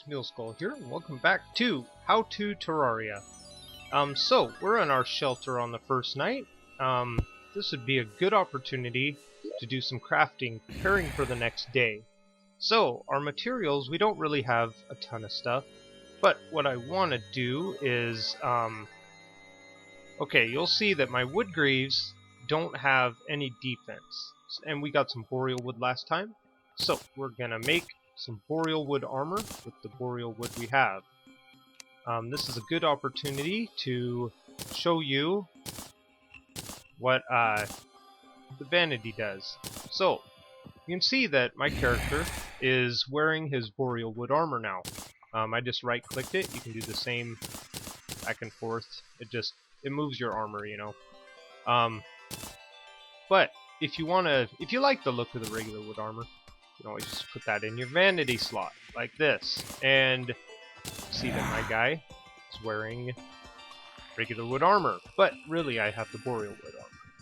Muleskull here, and welcome back to To Terraria. So we're in our shelter on the first night. This would be a good opportunity to do some crafting, preparing for the next day. So our materials, we don't really have a ton of stuff, but what I want to do is, okay, you'll see that my wood greaves don't have any defense, and we got some boreal wood last time, so we're gonna make some boreal wood armor with the boreal wood we have. This is a good opportunity to show you what the vanity does. So you can see that my character is wearing his boreal wood armor now. I just right clicked it. You can do the same back and forth. It moves your armor, you know. But if you like the look of the regular wood armor, you can always just put that in your vanity slot, like this. And see that my guy is wearing regular wood armor, but really I have the boreal wood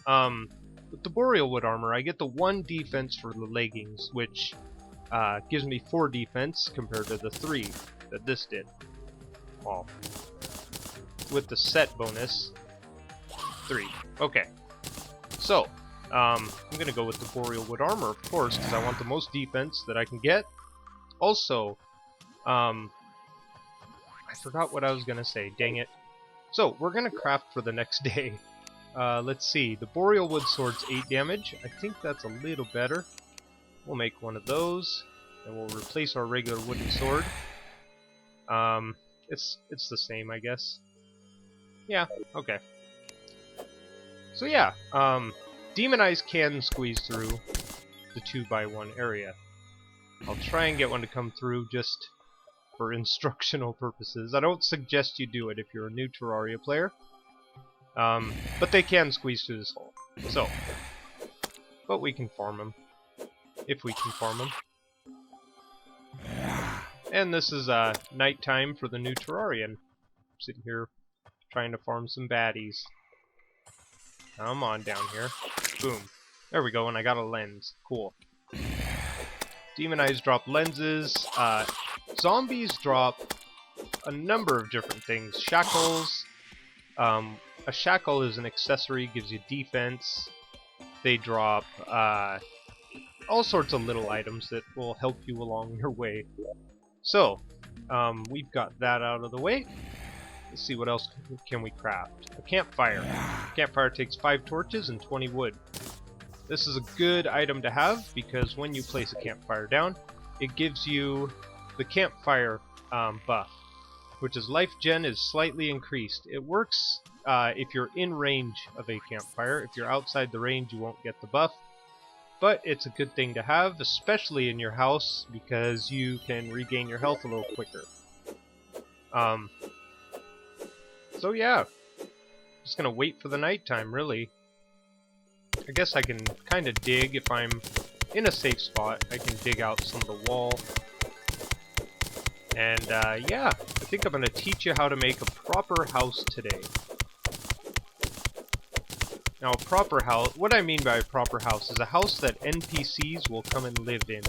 armor. With the boreal wood armor, I get the 1 defense for the leggings, which gives me 4 defense compared to the 3 that this did. Well, with the set bonus, 3. Okay, so I'm gonna go with the boreal wood armor, of course, because I want the most defense that I can get. Also, I forgot what I was gonna say. Dang it! So we're gonna craft for the next day. Let's see. The boreal wood sword's 8 damage. I think that's a little better. We'll make one of those, and we'll replace our regular wooden sword. It's the same, I guess. Yeah. Okay. So yeah. Demon Eyes can squeeze through the 2x1 area. I'll try and get one to come through just for instructional purposes. I don't suggest you do it if you're a new Terraria player. But they can squeeze through this hole. So, but we can farm them. If we can farm them. And this is nighttime for the new Terrarian. Sitting here trying to farm some baddies. Come on down here. Boom. There we go, and I got a lens. Cool. Demon Eyes drop lenses. Zombies drop a number of different things. Shackles. A shackle is an accessory, gives you defense. They drop all sorts of little items that will help you along your way. So, we've got that out of the way. Let's see what else can we craft. A campfire. A campfire takes 5 torches and 20 wood. This is a good item to have because when you place a campfire down, it gives you the campfire buff, which is life gen is slightly increased. It works if you're in range of a campfire. If you're outside the range, you won't get the buff. But it's a good thing to have, especially in your house, because you can regain your health a little quicker. So yeah, just gonna wait for the nighttime, really. I guess I can kind of dig if I'm in a safe spot. I can dig out some of the wall. And yeah, I think I'm gonna teach you how to make a proper house today. Now, a proper house, what I mean by a proper house is a house that NPCs will come and live in.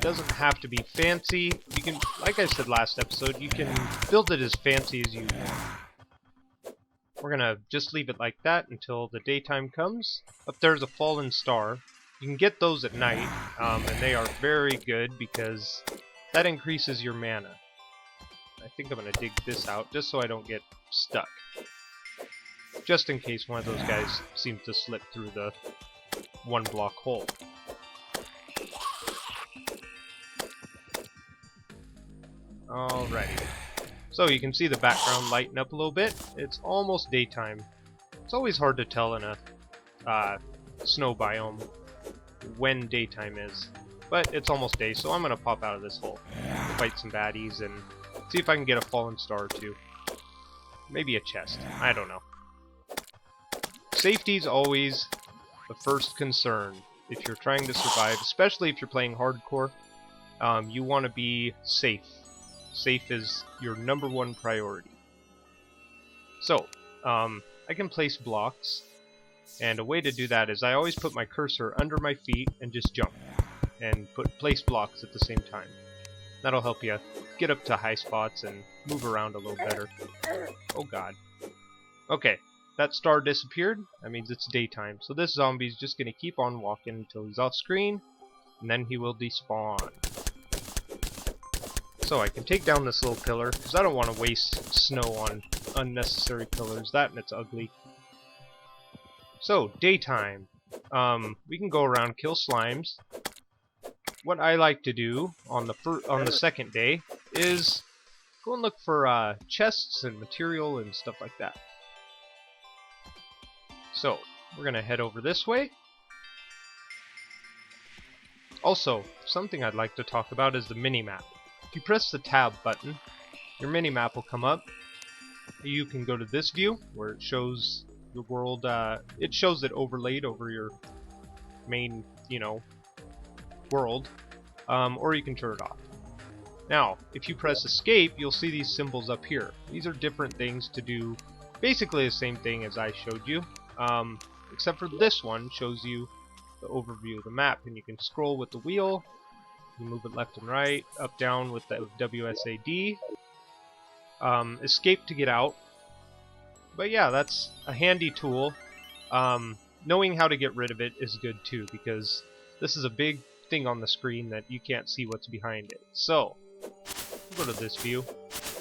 Doesn't have to be fancy. You can, like I said last episode, you can build it as fancy as you want. We're gonna just leave it like that until the daytime comes. Up there's a fallen star. You can get those at night, and they are very good because that increases your mana. I think I'm gonna dig this out just so I don't get stuck. Just in case one of those guys seems to slip through the 1 block hole. Alrighty. So you can see the background lighten up a little bit. It's almost daytime. It's always hard to tell in a snow biome when daytime is. But it's almost day, so I'm gonna pop out of this hole. Fight some baddies and see if I can get a fallen star or 2. Maybe a chest. I don't know. Safety's always the first concern if you're trying to survive, especially if you're playing hardcore. You want to be safe. Safe is your #1 priority. So, I can place blocks, and a way to do that is I always put my cursor under my feet and just jump. and place blocks at the same time. That'll help you get up to high spots and move around a little better. Oh god. Okay, that star disappeared. That means it's daytime. So this zombie's just gonna keep on walking until he's off screen, and then he will despawn. So I can take down this little pillar, because I don't want to waste snow on unnecessary pillars. That and it's ugly. So, daytime. We can go around, kill slimes. What I like to do on the second day is go and look for chests and material and stuff like that. So, we're going to head over this way. Also, something I'd like to talk about is the mini-map. If you press the tab button, your mini-map will come up. You can go to this view, where it shows your world, it shows it overlaid over your main, world, or you can turn it off. Now, if you press escape, you'll see these symbols up here. These are different things to do, basically the same thing as I showed you, except for this one shows you the overview of the map, and you can scroll with the wheel. You move it left and right, up, down with the WSAD. Escape to get out. But yeah, that's a handy tool. Knowing how to get rid of it is good too, because this is a big thing on the screen that you can't see what's behind it. So, go to this view.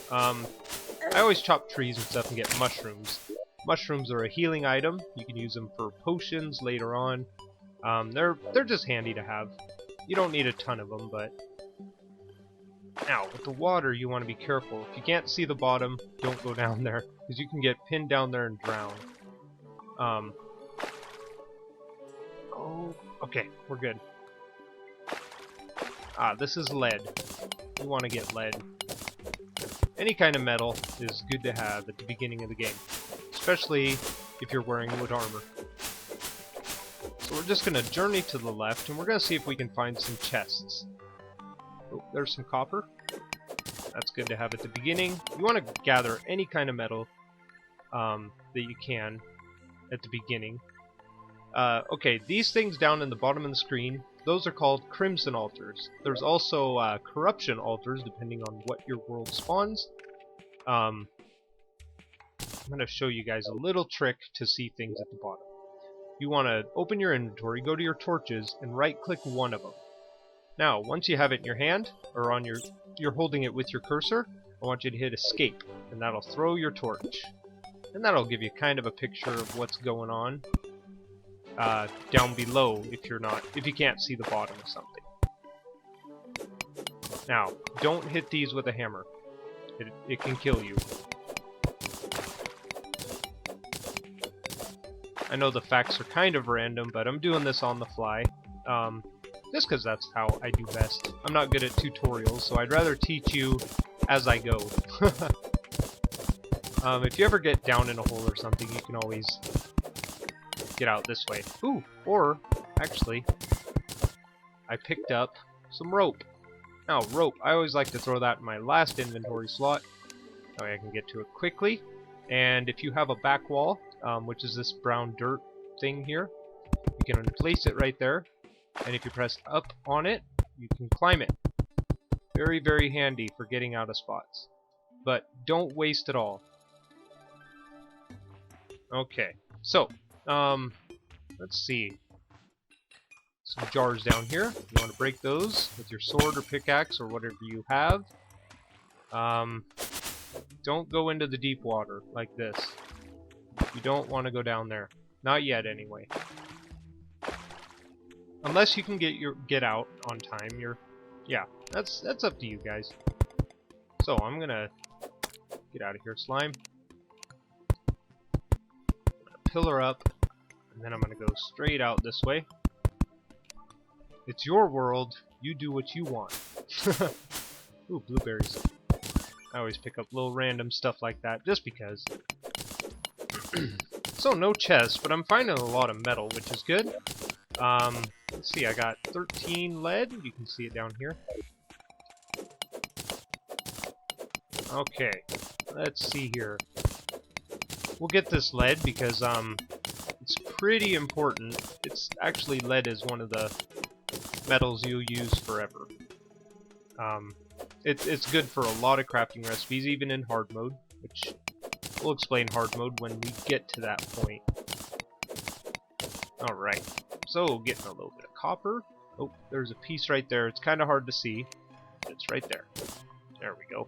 I always chop trees and stuff and get mushrooms. Mushrooms are a healing item. You can use them for potions later on. They're just handy to have. You don't need a ton of them, but... Now, with the water, you want to be careful. If you can't see the bottom, don't go down there, because you can get pinned down there and drown. Oh, okay, we're good. This is lead. You want to get lead. Any kind of metal is good to have at the beginning of the game, especially if you're wearing wood armor. So we're just going to journey to the left, and we're going to see if we can find some chests. Oh, there's some copper. That's good to have at the beginning. You want to gather any kind of metal that you can at the beginning. Okay, these things down in the bottom of the screen, those are called crimson altars. There's also corruption altars, depending on what your world spawns. I'm going to show you guys a little trick to see things at the bottom. You want to open your inventory, go to your torches, and right-click one of them. Now, once you have it in your hand, or on you're holding it with your cursor, I want you to hit escape, and that'll throw your torch. And that'll give you kind of a picture of what's going on down below if you can't see the bottom of something. Now, don't hit these with a hammer. It can kill you. I know the facts are kind of random, but I'm doing this on the fly. Just because that's how I do best. I'm not good at tutorials, so I'd rather teach you as I go. If you ever get down in a hole or something, you can always get out this way. Ooh, or, actually, I picked up some rope. Now, rope, I always like to throw that in my last inventory slot. That way I can get to it quickly. And if you have a back wall, which is this brown dirt thing here, you can place it right there. And if you press up on it, you can climb it. Very, very handy for getting out of spots. But don't waste it all. Okay, so, let's see. Some jars down here. You want to break those with your sword or pickaxe or whatever you have. Don't go into the deep water like this. You don't want to go down there. Not yet, anyway. Unless you can get out on time. Yeah, that's up to you guys. So I'm gonna get out of here, slime. I'm gonna pillar up, and then I'm gonna go straight out this way. It's your world. You do what you want. Ooh, blueberries. I always pick up little random stuff like that, just because. So, no chest, but I'm finding a lot of metal, which is good. Let's see, I got 13 lead. You can see it down here. Okay, let's see here. We'll get this lead because, it's pretty important. It's actually, lead is one of the metals you'll use forever. It's good for a lot of crafting recipes, even in hard mode, which we'll explain hard mode when we get to that point. Alright, so getting a little bit of copper. Oh, there's a piece right there. It's kind of hard to see. It's right there. There we go.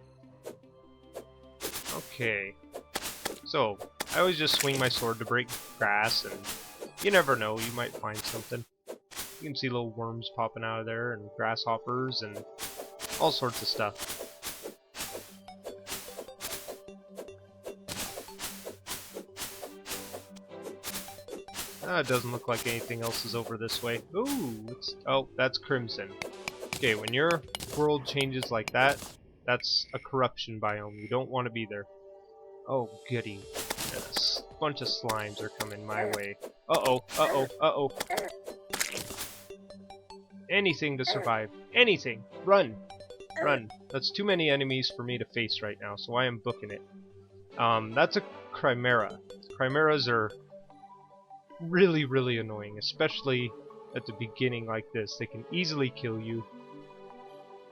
Okay. So, I always just swing my sword to break grass, and you never know, you might find something. You can see little worms popping out of there, and grasshoppers, and all sorts of stuff. It doesn't look like anything else is over this way. Ooh, oh, that's crimson. Okay, when your world changes like that, that's a corruption biome. You don't want to be there. Oh, goody. Yes. A bunch of slimes are coming my way. Uh-oh, uh-oh, uh-oh. Anything to survive. Anything. Run. Run. That's too many enemies for me to face right now, so I am booking it. That's a chimera. Chimeras are really, really annoying, especially at the beginning like this. They can easily kill you.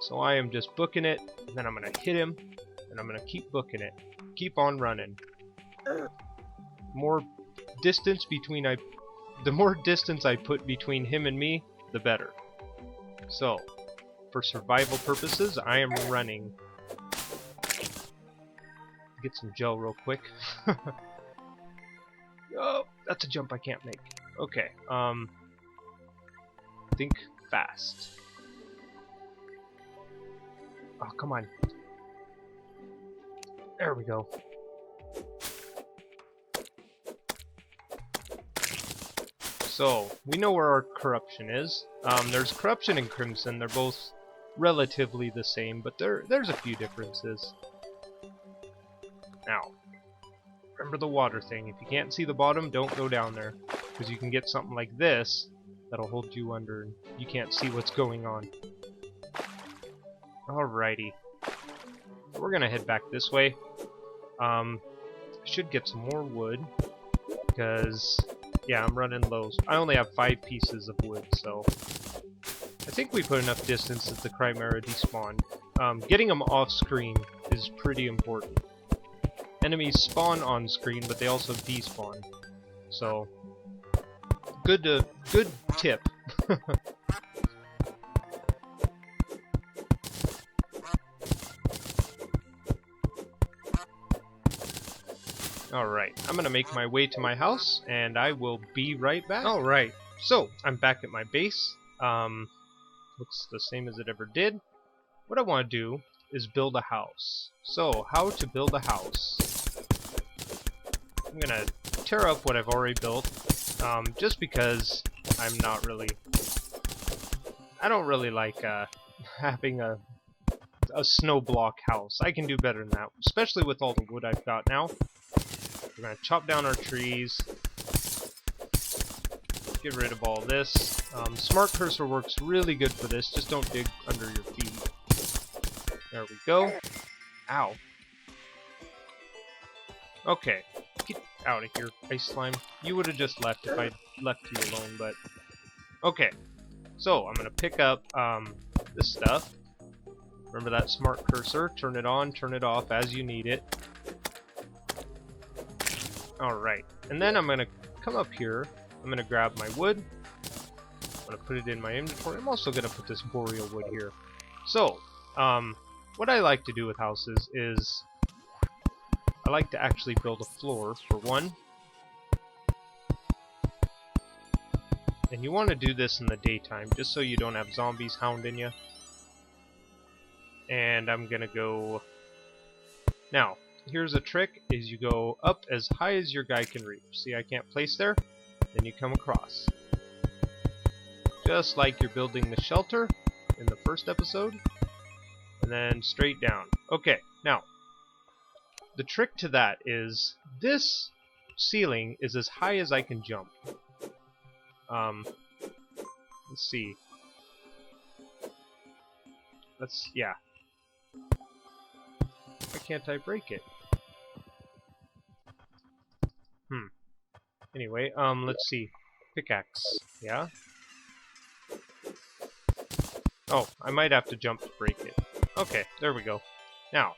So I am just booking it, and then I'm going to hit him, and I'm going to keep booking it. Keep on running. The more distance I put between him and me, the better. So, for survival purposes, I am running. Get some gel real quick. Oh, that's a jump I can't make. Okay, think fast. Oh, come on. There we go. So, we know where our corruption is. There's corruption and crimson. They're both relatively the same, but there's a few differences. Now, remember the water thing. If you can't see the bottom, don't go down there, because you can get something like this that'll hold you under and you can't see what's going on. Alrighty. We're gonna head back this way. I should get some more wood, because yeah, I'm running low. I only have 5 pieces of wood, so I think we put enough distance that the Chimera despawned. Getting them off screen is pretty important. Enemies spawn on screen, but they also despawn. So, good tip. Alright, I'm gonna make my way to my house, and I will be right back. Alright, so, I'm back at my base. Looks the same as it ever did. What I want to do is build a house. So, how to build a house. I'm gonna tear up what I've already built, just because I'm not really... I don't really like having a snow block house. I can do better than that, especially with all the wood I've got now. We're gonna chop down our trees, get rid of all this. Smart cursor works really good for this, just don't dig under your feet. There we go. Ow. Okay, get out of here, ice slime. You would have just left if I left you alone, but... Okay, so I'm gonna pick up this stuff. Remember that smart cursor, turn it on, turn it off as you need it. Alright, and then I'm gonna come up here, I'm gonna grab my wood, I'm gonna put it in my inventory. I'm also gonna put this boreal wood here. So, what I like to do with houses is I like to actually build a floor for one. And you want to do this in the daytime, just so you don't have zombies hounding you. And I'm gonna go... Now, here's a trick, is you go up as high as your guy can reach. See, I can't place there? Then you come across. Just like you're building the shelter in the first episode. And then straight down. Okay, now, the trick to that is, this ceiling is as high as I can jump. Let's see. Yeah. Why can't I break it? Anyway, let's see. Pickaxe, yeah? Oh, I might have to jump to break it. Okay, there we go. Now,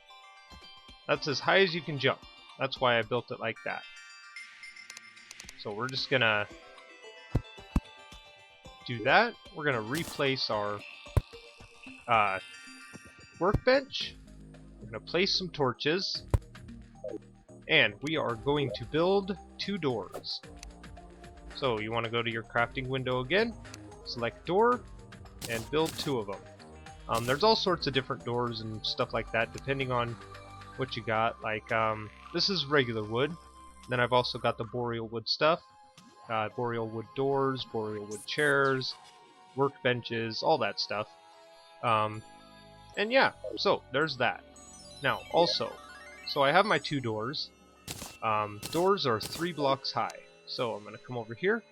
that's as high as you can jump. That's why I built it like that. So we're just gonna do that. We're gonna replace our workbench. We're gonna place some torches. And we are going to build 2 doors. So you want to go to your crafting window again, select door, and build 2 of them. There's all sorts of different doors and stuff like that depending on what you got. Like this is regular wood. Then I've also got the boreal wood stuff. Boreal wood doors, boreal wood chairs, workbenches, all that stuff. And yeah, so there's that. Now also, so I have my 2 doors. Doors are 3 blocks high. So I'm gonna come over here.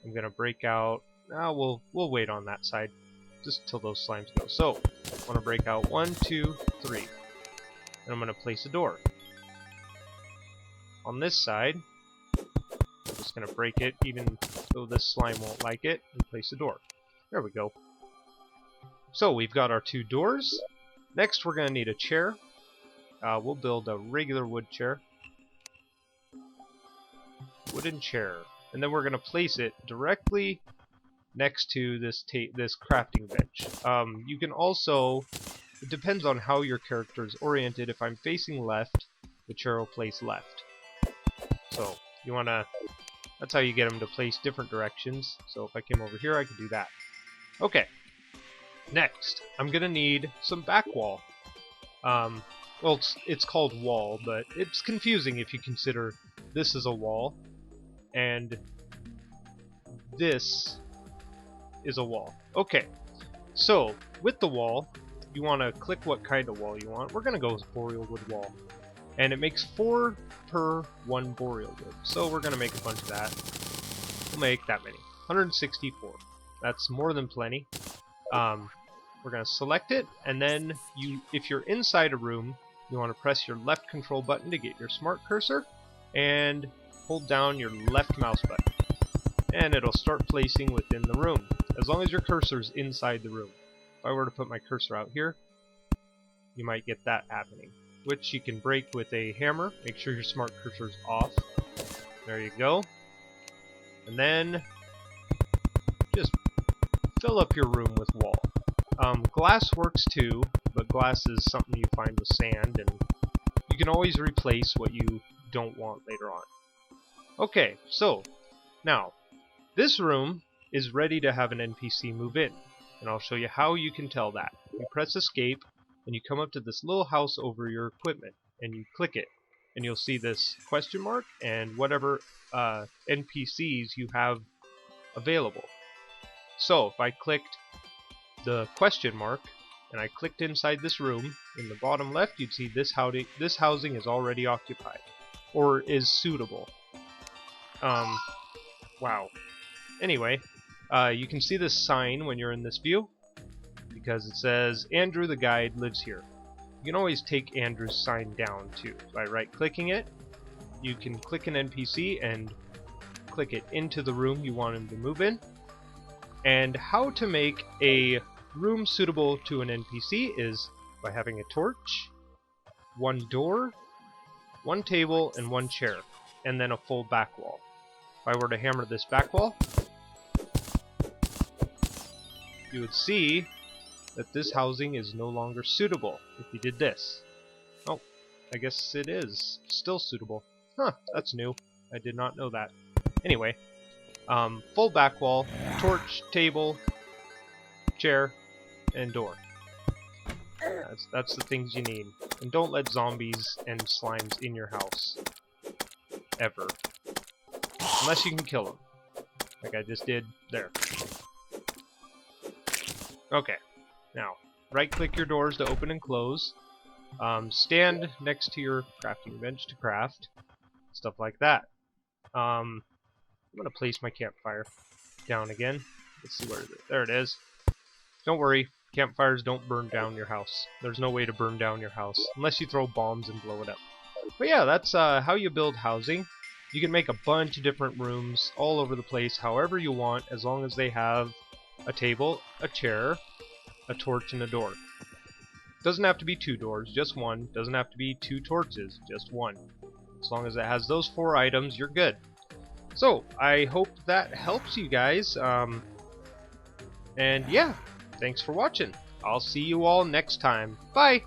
I'm gonna break out. We'll wait on that side just till those slimes go. So I want to break out 1, 2, 3, and I'm gonna place a door. On this side, I'm just gonna break it, even though this slime won't like it, and place a door. There we go. So we've got our 2 doors. Next, we're gonna need a chair. We'll build a regular wood chair. Wooden chair. And then we're going to place it directly next to this crafting bench. You can also, it depends on how your character is oriented. If I'm facing left, the chair will place left. So you want to, that's how you get them to place different directions. So if I came over here, I could do that. Okay. Next, I'm going to need some back wall. Well, it's called wall, but it's confusing if you consider this is a wall and this is a wall. Okay, so with the wall, you want to click what kind of wall you want. We're going to go with boreal wood wall. And it makes 4 per 1 boreal wood. So we're going to make a bunch of that. We'll make that many. 164. That's more than plenty. We're going to select it, and then if you're inside a room, you want to press your left control button to get your smart cursor, and hold down your left mouse button. And it'll start placing within the room, as long as your cursor's inside the room. If I were to put my cursor out here, you might get that happening, which you can break with a hammer. Make sure your smart cursor's off. There you go. And then just fill up your room with wall. Glass works too, but glass is something you find with sand, and you can always replace what you don't want later on. Okay, so now this room is ready to have an NPC move in, and I'll show you how you can tell that. You press escape, and you come up to this little house over your equipment, and you click it, and you'll see this question mark and whatever NPCs you have available. So if I clicked the question mark and I clicked inside this room, in the bottom left you'd see this housing is already occupied, or is suitable. Wow. Anyway, you can see this sign when you're in this view, because it says Andrew the guide lives here. You can always take Andrew's sign down too. By right-clicking it, you can click an NPC and click it into the room you want him to move in. And how to make a room suitable to an NPC is by having a torch, 1 door, 1 table, and 1 chair, and then a full back wall. If I were to hammer this back wall, you would see that this housing is no longer suitable if you did this. Oh, I guess it is still suitable. Huh, that's new. I did not know that. Anyway, full back wall, torch, table, chair, and door. That's the things you need. And don't let zombies and slimes in your house. Ever. Unless you can kill them. Like I just did there. Okay. Now, right-click your doors to open and close. Stand next to your crafting bench to craft. Stuff like that. I'm going to place my campfire down again. Let's see where it is. There it is. Don't worry, campfires don't burn down your house. There's no way to burn down your house, unless you throw bombs and blow it up. But yeah, that's how you build housing. You can make a bunch of different rooms all over the place, however you want, as long as they have a table, a chair, a torch, and a door. Doesn't have to be 2 doors, just 1. Doesn't have to be 2 torches, just 1. As long as it has those 4 items, you're good. So, I hope that helps you guys. And yeah, thanks for watching. I'll see you all next time. Bye!